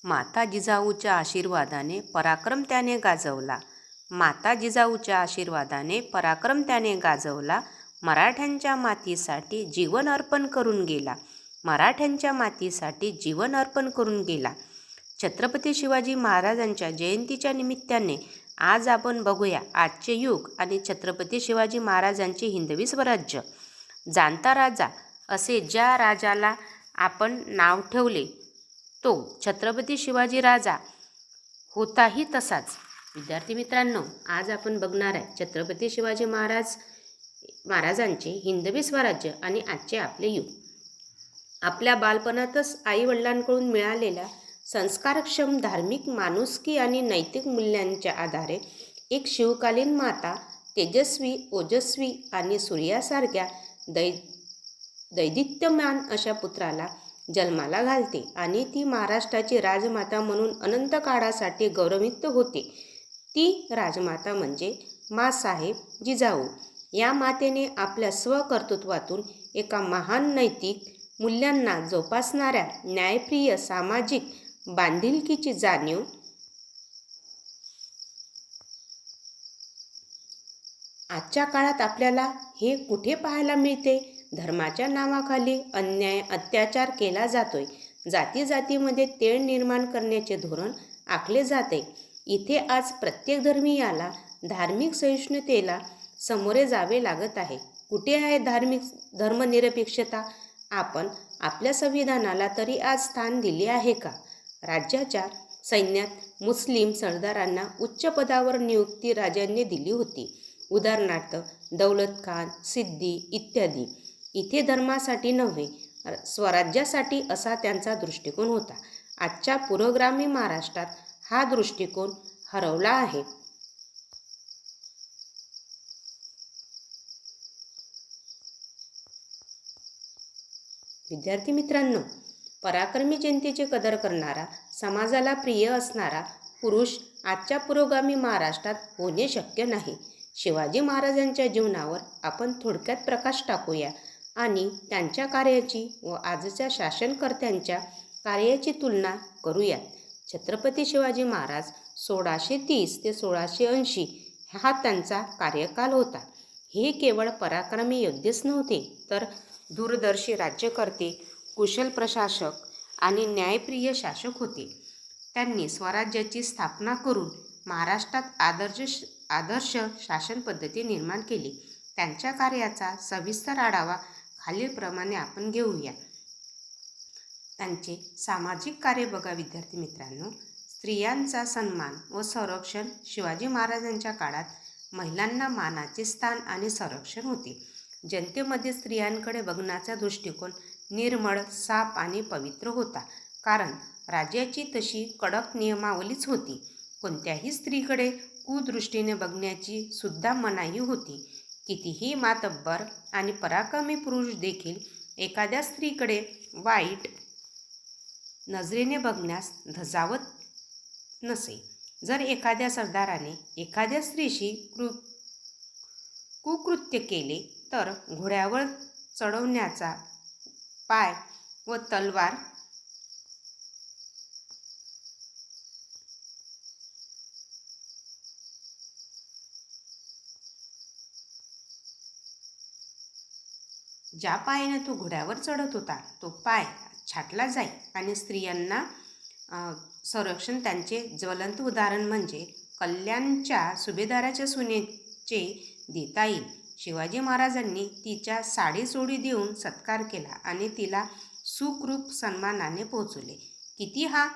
माता जिजाऊच्या आशीर्वादाने पराक्रम त्याने गाजवला. माता जिजाऊच्या आशीर्वादाने पराक्रम त्याने गाजवला. मराठ्यांच्या मातीसाठी जीवन अर्पण करून गेला. मराठ्यांच्या मातीसाठी जीवन अर्पण करून गेला. छत्रपती शिवाजी महाराजांच्या जयंतीच्या निमित्ताने आज आपण बघूया आजचे युग आणि छत्रपती शिवाजी महाराजांचे हिंदवी स्वराज्य. जाणता राजा असे ज्या राजाला आपण नाव ठेवले तो छत्रपती शिवाजी राजा होताही तसाच. विद्यार्थी मित्रांनो, आज आपण बघणार आहे छत्रपती शिवाजी महाराजांचे हिंदवी स्वराज्य आणि आजचे आपले युग. आपल्या बालपणातच आईवडिलांकडून मिळालेल्या संस्कारक्षम धार्मिक, माणुसकी आणि नैतिक मूल्यांच्या आधारे एक शिवकालीन माता तेजस्वी, ओजस्वी आणि सूर्यासारख्या दैदिप्यमान अशा पुत्राला जन्माला घालते आणि ती महाराष्ट्राची राजमाता म्हणून अनंत काळासाठी गौरवित होते. ती राजमाता म्हणजे माँसाहेब जिजाऊ. या मातेने आपल्या स्वकर्तृत्वातून एका महान नैतिक मूल्यांना जोपासणाऱ्या, न्यायप्रिय, सामाजिक बांधिलकीची जाणीव आजच्या काळात आपल्याला हे कुठे पाहायला मिळते? धर्माच्या नावाखाली अन्याय, अत्याचार केला जातोय. जाती जातीमध्ये तेढ निर्माण करण्याचे धोरण आखले जाते. इथे आज प्रत्येक धर्मीयाला धार्मिक सहिष्णुतेला सामोरे जावे लागत आहे. कुठे आहे धर्मनिरपेक्षता? आपण आपल्या संविधानाला तरी आज स्थान दिले आहे का? राज्याच्या सैन्यात मुस्लिम सरदारांना उच्च पदावर नियुक्ती राजांनी दिली होती. उदाहरणार्थ दौलत खान, सिद्दी इत्यादी. इथे धर्मासाठी नव्हे, स्वराज्यासाठी असा त्यांचा दृष्टिकोन होता. आजच्या पुरोगामी महाराष्ट्रात हा दृष्टिकोन हरवला आहे. विद्यार्थी मित्रांनो, पराक्रमी जनतेची कदर करणारा, समाजाला प्रिय असणारा पुरुष आजच्या पुरोगामी महाराष्ट्रात होणे शक्य नाही. शिवाजी महाराजांच्या जीवनावर आपण थोडक्यात प्रकाश टाकूया आणि त्यांच्या कार्याची व आजच्या शासनकर्त्यांच्या कार्याची तुलना करूयात. छत्रपती शिवाजी महाराज 1630 ते 1680 हा त्यांचा कार्यकाल होता. हे केवळ पराक्रमी योद्धेच नव्हते, तर दूरदर्शी राज्यकर्ते, कुशल प्रशासक आणि न्यायप्रिय शासक होते. त्यांनी स्वराज्याची स्थापना करून महाराष्ट्रात आदर्श शासन पद्धती निर्माण केली. त्यांच्या कार्याचा सविस्तर आढावा खालीलप्रमाणे आपण घेऊया. त्यांचे सामाजिक कार्य बघा विद्यार्थी मित्रांनो. स्त्रियांचा सन्मान व संरक्षण. शिवाजी महाराजांच्या काळात महिलांना मानाचे स्थान आणि संरक्षण होते. जनतेमध्ये स्त्रियांकडे बघण्याचा दृष्टिकोन निर्मळ, साफ आणि पवित्र होता, कारण राज्याची तशी कडक नियमावलीच होती. कोणत्याही स्त्रीकडे कुदृष्टीने बघण्याची सुद्धा मनाई होती. कितीही मातब्बर आणि पराक्रमी पुरुष देखील एखाद्या स्त्रीकडे वाईट नजरेने बघण्यास धजावत नसे. जर एखाद्या सरदाराने एखाद्या स्त्रीशी कुकृत्य केले तर घोड्यावर चढवण्याचा पाय व तलवार ज्या पायाने तो घोड्यावर चढत होता तो पाय छाटला जाई आणि स्त्रियांना संरक्षण. त्यांचे ज्वलंत उदाहरण म्हणजे कल्याणच्या सुभेदाराच्या सुनेचे देता येईल. शिवाजी महाराजांनी तिच्या साडीचोळी देऊन सत्कार केला आणि तिला सुखरूप सन्मानाने पोहोचवले. किती हा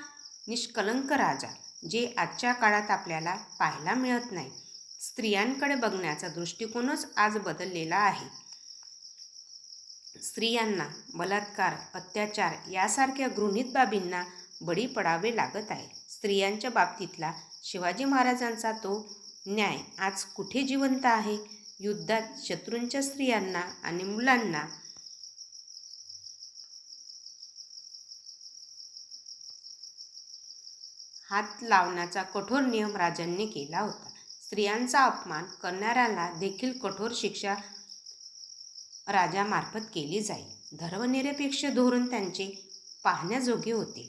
निष्कलंक राजा, जे आजच्या काळात आपल्याला पाहायला मिळत नाही. स्त्रियांकडे बघण्याचा दृष्टिकोनच आज बदललेला आहे. स्त्रियांना बलात्कार, अत्याचार यासारख्या घृणित बाबींना बळी पडावे लागत आहे. स्त्रियांच्या बाबतीतला शिवाजी महाराजांचा तो न्याय आज कुठे जिवंत आहे? युद्धात शत्रूंच्या स्त्रियांना आणि मुलांना हात लावण्याचा कठोर नियम राजांनी केला होता. स्त्रियांचा अपमान करणाऱ्याला देखील कठोर शिक्षा राजामार्फत केली जाईल. धर्मनिरपेक्ष धोरण त्यांचे पाहण्याजोगे होते.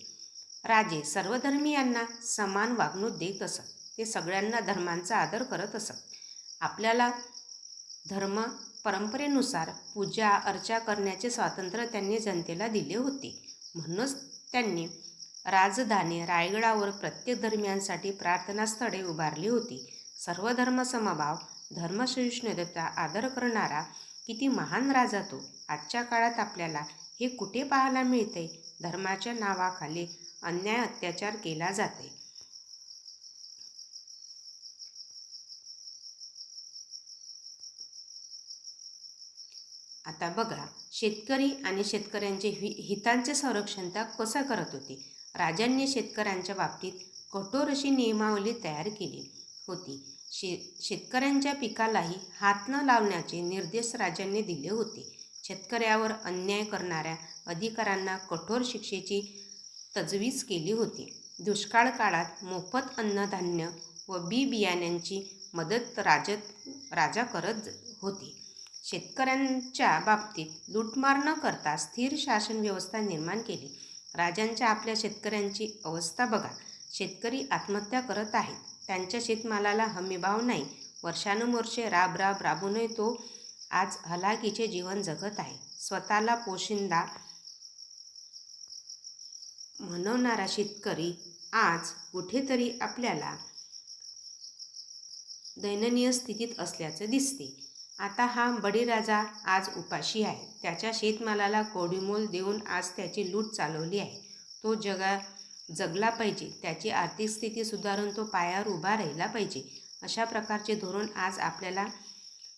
राजे सर्वधर्मीयांना समान वागणूक देत असत. ते सगळ्यांना धर्मांचा आदर करत असत. आपल्याला धर्म परंपरेनुसार पूजा अर्चा करण्याचे स्वातंत्र्य त्यांनी जनतेला दिले होते. म्हणूनच त्यांनी राजधानी रायगडावर प्रत्येक धर्मियांसाठी प्रार्थनास्थळे उभारली होती. सर्व धर्मसमभाव, धर्मसहिष्णुतेचा आदर करणारा किती महान राजा तो. आजच्या काळात आपल्याला हे कुठे पाहायला मिळते? धर्माच्या नावाखाली अन्याय अत्याचार केला जाते. आता बघा, शेतकरी आणि शेतकऱ्यांचे हितांचे संरक्षण त्या कसं करत होते. राजांनी शेतकऱ्यांच्या बाबतीत कठोर अशी नियमावली तयार केली होती. शेतकऱ्यांच्या पिकालाही हात न लावण्याचे निर्देश राजांनी दिले होते. शेतकऱ्यावर अन्याय करणाऱ्या अधिकाऱ्यांना कठोर शिक्षेची तजवीज केली होती. दुष्काळ काळात मोफत अन्नधान्य व बियाण्यांची मदत राजा करत होते. शेतकऱ्यांच्या बाबतीत लूटमार न करता स्थिर शासन व्यवस्था निर्माण केली. राजांच्या आपल्या शेतकऱ्यांची अवस्था बघा. शेतकरी आत्महत्या करत आहेत. त्यांच्या शेतमालाला हमीभाव नाही. वर्षानुवर्षे राबूनही तो आज हलाखीचे जीवन जगत आहे. स्वतःला पोशिंदा म्हणवणारा शेतकरी आज कुठेतरी आपल्याला दयनीय स्थितीत असल्याचं दिसते. आता हा बळीराजा आज उपाशी आहे. त्याच्या शेतमालाला कवडीमोल देऊन आज त्याची लूट चालवली आहे. तो जगला पाहिजे. त्याची आर्थिक स्थिती सुधारून तो पायावर उभा राहिला पाहिजे. अशा प्रकारचे धोरण आज आपल्याला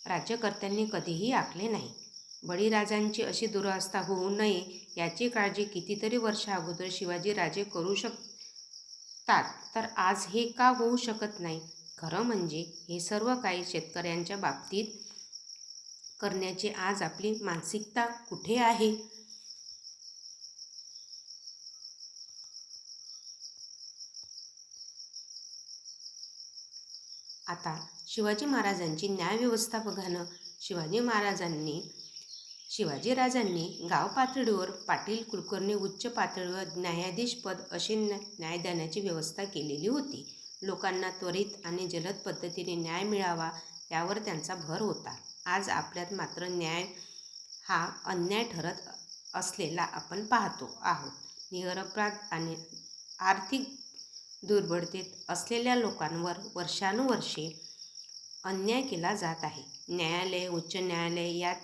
राज्यकर्त्यांनी कधीही आखले नाही. बळीराजांची अशी दुरावस्था होऊ नये याची काळजी कितीतरी वर्षा अगोदर शिवाजीराजे करू शकतात, तर आज हे का होऊ शकत नाही? खरं म्हणजे हे सर्व काही शेतकऱ्यांच्या बाबतीत करण्याची आज आपली मानसिकता कुठे आहे? आता शिवाजी महाराजांची न्यायव्यवस्था बघा ना. शिवाजीराजांनी गाव पातळीवर पाटील कुलकर्णी, उच्च पातळीवर न्यायाधीशपद असे न्यायदानाची व्यवस्था केलेली होती. लोकांना त्वरित आणि जलद पद्धतीने न्याय मिळावा यावर त्यांचा भर होता. आज आपल्यात मात्र न्याय हा अन्याय ठरत असलेला आपण पाहतो आहोत. निरपराध आणि आर्थिक दुर्बलतेत असलेल्या लोकांवर वर्षानुवर्षे अन्याय केला जात आहे. न्यायालय, उच्च न्यायालय या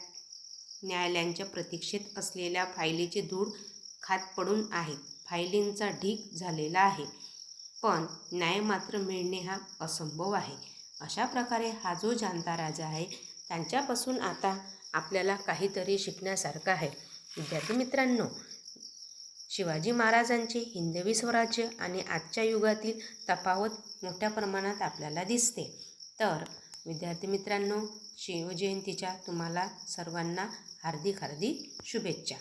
न्यायालयांच्या प्रतीक्षेत असलेल्या फायलीची धूळ खात पडून आहेत. फायलींचा ढीग झालेला आहे, पण न्याय मात्र मिळणे हा असंभव आहे. अशा प्रकारे हा जो जाणता राजा आहे त्यांच्यापासून आता आपल्याला काहीतरी शिकण्यासारखं आहे. विद्यार्थी मित्रांनो, शिवाजी महाराजांचे हिंदवी स्वराज्य आणि आजच्या युगातील तफावत मोठ्या प्रमाणात आपल्याला दिसते. तर विद्यार्थी मित्रांनो, शिवजयंतीच्या तुम्हाला सर्वांना हार्दिक शुभेच्छा.